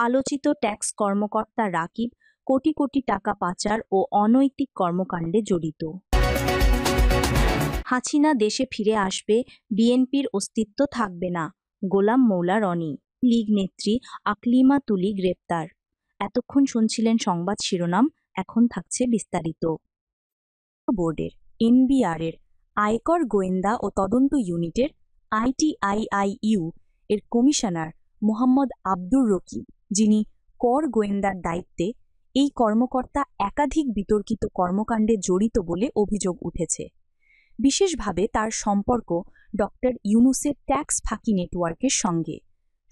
আলোচিত ট্যাক্স কর্মকর্তা রাকিব কোটি কোটি টাকা পাচার ও অনৈতিক কর্মকাণ্ডে জড়িত। হাসিনা দেশে ফিরে আসবে, বিএনপির অস্তিত্ব থাকবে না, গোলাম মৌলা রনি। লীগ নেত্রী আকলিমা তুলি গ্রেপ্তার। এতক্ষণ শুনছিলেন সংবাদ শিরোনাম, এখন থাকছে বিস্তারিত। বোর্ডের এনবিআরের আয়কর গোয়েন্দা ও তদন্ত ইউনিটের আইটিআইআইইউ এর কমিশনার মোহাম্মদ আব্দুর রকিব, যিনি কর গোয়েন্দার দায়িত্বে, এই কর্মকর্তা একাধিক বিতর্কিত কর্মকাণ্ডে জড়িত বলে অভিযোগ উঠেছে। বিশেষভাবে তার সম্পর্ক ডক্টর ইউনূসের ট্যাক্স ফাঁকি নেটওয়ার্কের সঙ্গে।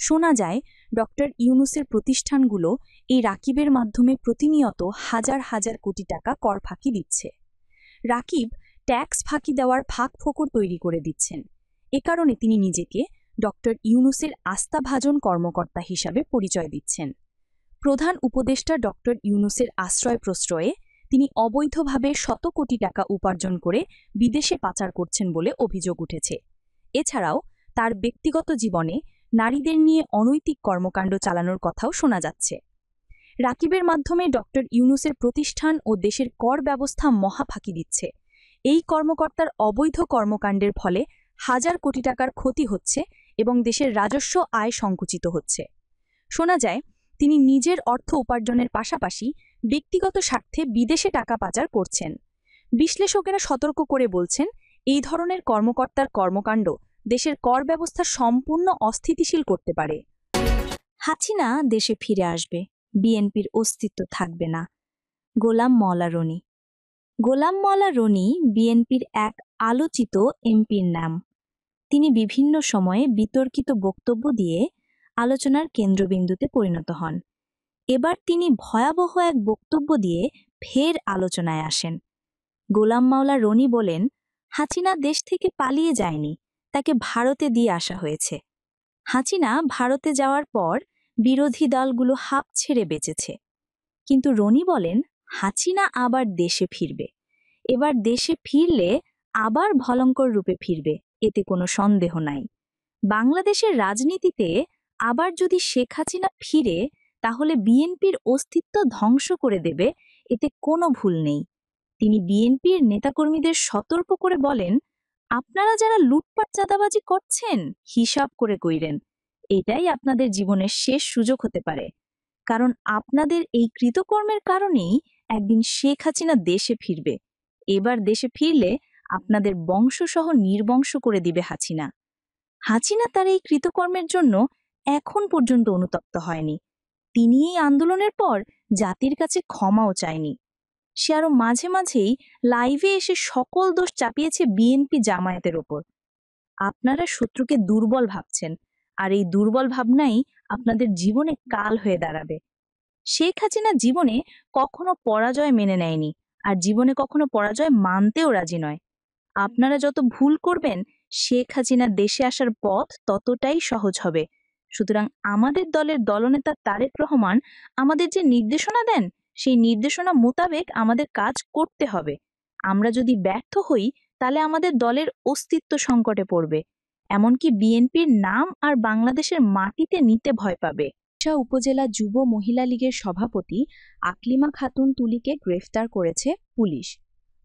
শোনা যায়, ডক্টর ইউনূসের প্রতিষ্ঠানগুলো এই রাকিবের মাধ্যমে প্রতিনিয়ত হাজার হাজার কোটি টাকা কর ফাঁকি দিচ্ছে। রাকিব ট্যাক্স ফাঁকি দেওয়ার ফাঁক-ফোকর তৈরি করে দিচ্ছেন। এ কারণে তিনি নিজেকে ডক্টর ইউনূসের আস্থাভাজন কর্মকর্তা হিসাবে পরিচয় দিচ্ছেন। প্রধান উপদেষ্টা ডক্টর ইউনূসের আশ্রয় প্রশ্রয়ে তিনি অবৈধভাবে শত কোটি টাকা উপার্জন করে বিদেশে পাচার করছেন বলে অভিযোগ উঠেছে। এছাড়াও তার ব্যক্তিগত জীবনে নারীদের নিয়ে অনৈতিক কর্মকাণ্ড চালানোর কথাও শোনা যাচ্ছে। রাকিবের মাধ্যমে ডক্টর ইউনূসের প্রতিষ্ঠান ও দেশের কর ব্যবস্থা মহা ফাঁকি দিচ্ছে। এই কর্মকর্তার অবৈধ কর্মকাণ্ডের ফলে হাজার কোটি টাকার ক্ষতি হচ্ছে এবং দেশের রাজস্ব আয় সংকুচিত হচ্ছে। শোনা যায়, তিনি নিজের অর্থ উপার্জনের পাশাপাশি ব্যক্তিগত স্বার্থে বিদেশে টাকা পাচার করছেন। বিশ্লেষকেরা সতর্ক করে বলছেন, এই ধরনের কর্মকর্তার কর্মকাণ্ড দেশের কর ব্যবস্থা সম্পূর্ণ অস্থিতিশীল করতে পারে। হাসিনা দেশে ফিরে আসবে, বিএনপির অস্তিত্ব থাকবে না, গোলাম মওলা রনি। গোলাম মওলা রনি বিএনপির এক আলোচিত এমপির নাম। তিনি বিভিন্ন সময়ে বিতর্কিত বক্তব্য দিয়ে আলোচনার কেন্দ্রবিন্দুতে পরিণত হন। এবার তিনি ভয়াবহ এক বক্তব্য দিয়ে ফের আলোচনায় আসেন। গোলাম মওলা রনি বলেন, হাসিনা দেশ থেকে পালিয়ে যায়নি, তাকে ভারতে দিয়ে আসা হয়েছে। হাসিনা ভারতে যাওয়ার পর বিরোধী দলগুলো হাঁপ ছেড়ে বেঁচেছে। কিন্তু রনি বলেন, হাসিনা আবার দেশে ফিরবে। এবার দেশে ফিরলে আবার ভয়ঙ্কর রূপে ফিরবে, এতে কোনো সন্দেহ নাই। বাংলাদেশের রাজনীতিতে আবার যদি শেখ হাসিনা ফিরে, তাহলে বিএনপির অস্তিত্ব ধ্বংস করে দেবে, এতে কোনো ভুল নেই। তিনি বিএনপির নেতাকর্মীদের সতর্ক করে বলেন, আপনারা যারা লুটপাট চাঁদাবাজি করছেন, হিসাব করে কইরেন। এটাই আপনাদের জীবনের শেষ সুযোগ হতে পারে, কারণ আপনাদের এই কৃতকর্মের কারণেই একদিন শেখ হাসিনা দেশে ফিরবে। এবার দেশে ফিরলে আপনাদের বংশসহ নির্বংশ করে দিবে হাসিনা। হাসিনা তার এই কৃতকর্মের জন্য এখন পর্যন্ত অনুতপ্ত হয়নি। তিনি এই আন্দোলনের পর জাতির কাছে ক্ষমাও চায়নি। সে আরো মাঝে মাঝেই লাইভে এসে সকল দোষ চাপিয়েছে বিএনপি জামায়াতের ওপর। আপনারা শত্রুকে দুর্বল ভাবছেন, আর এই দুর্বল ভাবনাই আপনাদের জীবনে কাল হয়ে দাঁড়াবে। শেখ হাসিনা জীবনে কখনো পরাজয় মেনে নেয়নি, আর জীবনে কখনো পরাজয় মানতেও রাজি নয়। আপনারা যত ভুল করবেন, শেখ হাসিনা দেশে আসার পথ ততটাই সহজ হবে। সুতরাং আমাদের দলের দলনেতা তারেক রহমান আমাদের যে নির্দেশনা দেন, সেই নির্দেশনা মোতাবেক আমাদের কাজ করতে হবে। আমরা যদি ব্যর্থ হই, তাহলে আমাদের দলের অস্তিত্ব সংকটে পড়বে। এমনকি বিএনপির নাম আর বাংলাদেশের মাটিতে নিতে ভয় পাবে। উপজেলা যুব মহিলা লীগের সভাপতি আকলিমা খাতুন তুলিকে গ্রেফতার করেছে পুলিশ।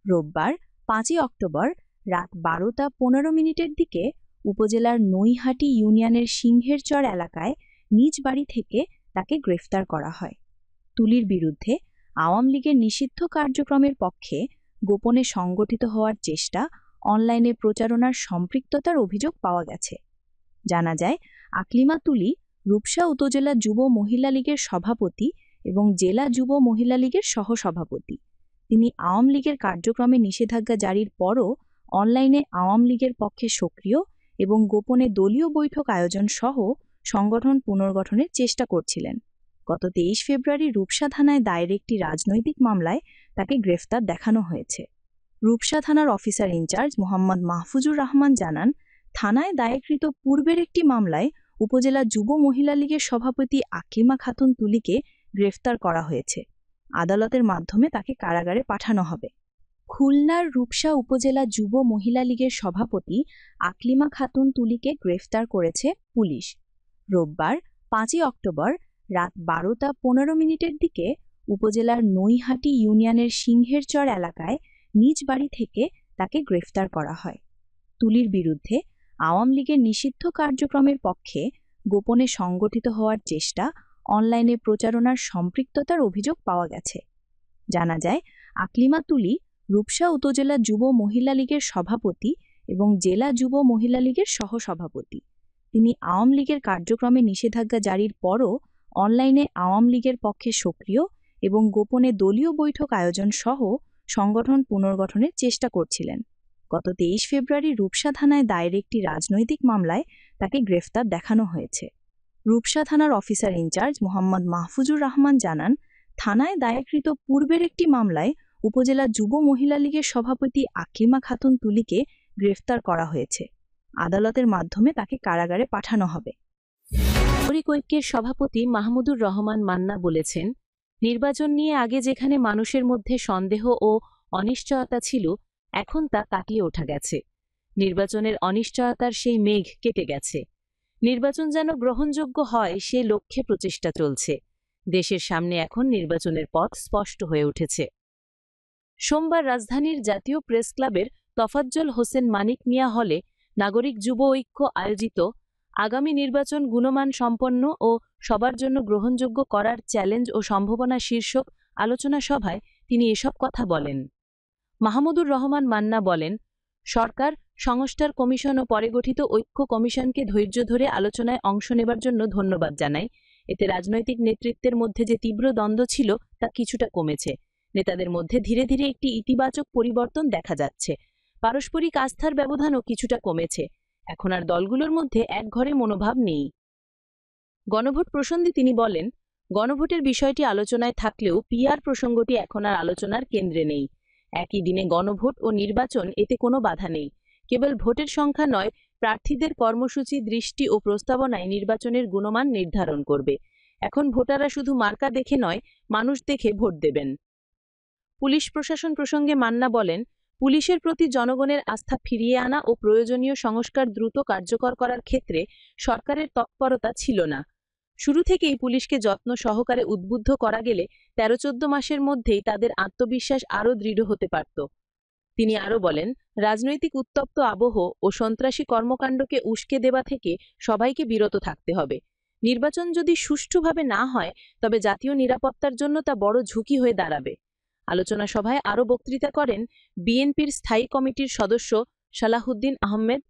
রোববার 5 অক্টোবর রাত 12:15 দিকে উপজেলার নৈহাটি ইউনিয়নের সিংহেরচর এলাকায় নিজ বাড়ি থেকে তাকে গ্রেফতার করা হয়। তুলির বিরুদ্ধে আওয়ামী লীগের নিষিদ্ধ কার্যক্রমের পক্ষে গোপনে সংগঠিত হওয়ার চেষ্টা, অনলাইনে প্রচারণার সম্পৃক্ততার অভিযোগ পাওয়া গেছে। জানা যায়, আকলিমা তুলি রূপসা উপজেলা যুব মহিলা লীগের সভাপতি এবং জেলা যুব মহিলা লীগের সহসভাপতি। তিনি আওয়ামী লীগের কার্যক্রমে নিষেধাজ্ঞা জারির পরও অনলাইনে আওয়ামী লীগের পক্ষে সক্রিয় এবং গোপনে দলীয় বৈঠক আয়োজন সহ সংগঠন পুনর্গঠনের চেষ্টা করছিলেন। গত 23 ফেব্রুয়ারি রূপসা থানায় দায়ের একটি রাজনৈতিক মামলায় তাকে গ্রেফতার দেখানো হয়েছে। রূপসা থানার অফিসার ইনচার্জ মোহাম্মদ মাহফুজুর রহমান জানান, থানায় দায়েরকৃত পূর্বের একটি মামলায় উপজেলা যুব মহিলা লীগের সভাপতি আকলিমা খাতুন তুলিকে গ্রেফতার করা হয়েছে। আদালতের মাধ্যমে তাকে কারাগারে পাঠানো হবে। খুলনার রূপসা উপজেলা যুব মহিলা লীগের সভাপতি আকলিমা খাতুন তুলিকে গ্রেফতার করেছে পুলিশ। রোববার 5 অক্টোবর রাত 12:15 দিকে উপজেলার নৈহাটি ইউনিয়নের সিংহেরচর এলাকায় নিজ বাড়ি থেকে তাকে গ্রেফতার করা হয়। তুলির বিরুদ্ধে আওয়ামী লীগের নিষিদ্ধ কার্যক্রমের পক্ষে গোপনে সংগঠিত হওয়ার চেষ্টা, অনলাইনে প্রচারণার সম্পৃক্ততার অভিযোগ পাওয়া গেছে। জানা যায়, আকলিমা তুলি রূপসা উপজেলা যুব মহিলা লীগের সভাপতি এবং জেলা যুব মহিলা লীগের সহসভাপতি। তিনি আওয়ামী লীগের কার্যক্রমে নিষেধাজ্ঞা জারির পরও অনলাইনে আওয়ামী লীগের পক্ষে সক্রিয় এবং গোপনে দলীয় বৈঠক আয়োজন সহ সংগঠন পুনর্গঠনের চেষ্টা করছিলেন। গত 23 ফেব্রুয়ারি রূপসা থানায় দায়ের একটি রাজনৈতিক মামলায় তাকে গ্রেফতার দেখানো হয়েছে। রূপসা থানার অফিসার ইনচার্জ মোহাম্মদ মাহফুজুর রহমান জানান, থানায় দায়েরকৃত পূর্বের একটি মামলায় উপজেলা যুব মহিলা লীগের সভাপতি আকলিমা খাতুন তুলিকে গ্রেফতার করা হয়েছে। আদালতের মাধ্যমে তাকে কারাগারে পাঠানো হবে। নাগরিক ঐক্যের সভাপতি মাহমুদুর রহমান মান্না বলেছেন, নির্বাচন নিয়ে আগে যেখানে মানুষের মধ্যে সন্দেহ ও অনিশ্চয়তা ছিল, এখন তা কাটিয়ে ওঠা গেছে। নির্বাচনের অনিশ্চয়তার সেই মেঘ কেটে গেছে। নির্বাচন যেন গ্রহণযোগ্য হয় সে লক্ষ্যে প্রচেষ্টা চলছে। দেশের সামনে এখন নির্বাচনের পথ স্পষ্ট হয়ে উঠেছে। সোমবার রাজধানীর জাতীয় প্রেস ক্লাবের তফাজ্জল হোসেন মানিক মিয়া হলে নাগরিক যুব ঐক্য আয়োজিত আগামী নির্বাচন গুণমান সম্পন্ন ও সবার জন্য গ্রহণযোগ্য করার চ্যালেঞ্জ ও সম্ভাবনা শীর্ষক আলোচনা সভায় তিনি এসব কথা বলেন। মাহমুদুর রহমান মান্না বলেন, সরকার, সংস্কার কমিশন ও পরে গঠিত ঐক্য কমিশনকে ধৈর্য ধরে আলোচনায় অংশ নেবার জন্য ধন্যবাদ জানাই। এতে রাজনৈতিক নেতৃত্বের মধ্যে যে তীব্র দ্বন্দ্ব ছিল তা কিছুটা কমেছে। নেতাদের মধ্যে ধীরে ধীরে একটি ইতিবাচক পরিবর্তন দেখা যাচ্ছে। পারস্পরিক আস্থার ব্যবধানও কিছুটা কমেছে। এখন আর দলগুলোর মধ্যে একঘরে মনোভাব নেই। গণভোট প্রসঙ্গে তিনি বলেন, গণভোটের বিষয়টি আলোচনায় থাকলেও পিআর প্রসঙ্গটি এখন আর আলোচনার কেন্দ্রে নেই। একই দিনে গণভোট ও নির্বাচন, এতে কোনো বাধা নেই। কেবল ভোটের সংখ্যা নয়, প্রার্থীদের কর্মসূচি, দৃষ্টি ও প্রস্তাবনায় নির্বাচনের গুণমান নির্ধারণ করবে। এখন ভোটাররা শুধু মার্কা দেখে নয়, মানুষ দেখে ভোট দেবেন। পুলিশ প্রশাসন প্রসঙ্গে মান্না বলেন, পুলিশের প্রতি জনগণের আস্থা ফিরিয়ে আনা ও প্রয়োজনীয় সংস্কার দ্রুত কার্যকর করার ক্ষেত্রে সরকারের তৎপরতা ছিল না। শুরু থেকেই পুলিশকে যত্ন সহকারে উদ্বুদ্ধ করা গেলে 13-14 মাসের মধ্যেই তাদের আত্মবিশ্বাস আরও দৃঢ় হতে পারত। তিনি আরও বলেন, রাজনৈতিক উত্তপ্ত আবহ ও সন্ত্রাসী কর্মকাণ্ডকে উস্কে দেওয়া থেকে সবাইকে বিরত থাকতে হবে। নির্বাচন যদি সুষ্ঠুভাবে না হয়, তবে জাতীয় নিরাপত্তার জন্য তা বড় ঝুঁকি হয়ে দাঁড়াবে। আলোচনা সভায় আরও বক্তৃতা করেন বিএনপির স্থায়ী কমিটির সদস্য সালাহুদ্দিন আহমেদ,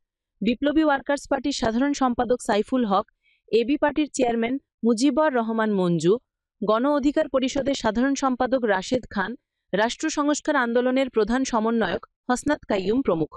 বিপ্লবী ওয়ার্কার্স পার্টির সাধারণ সম্পাদক সাইফুল হক, এবি পার্টির চেয়ারম্যান মুজিবর রহমান মঞ্জু, গণ অধিকার পরিষদের সাধারণ সম্পাদক রাশেদ খান, রাষ্ট্র সংস্কার আন্দোলনের প্রধান সমন্বয়ক হাসনাত কাইয়ুম প্রমুখ।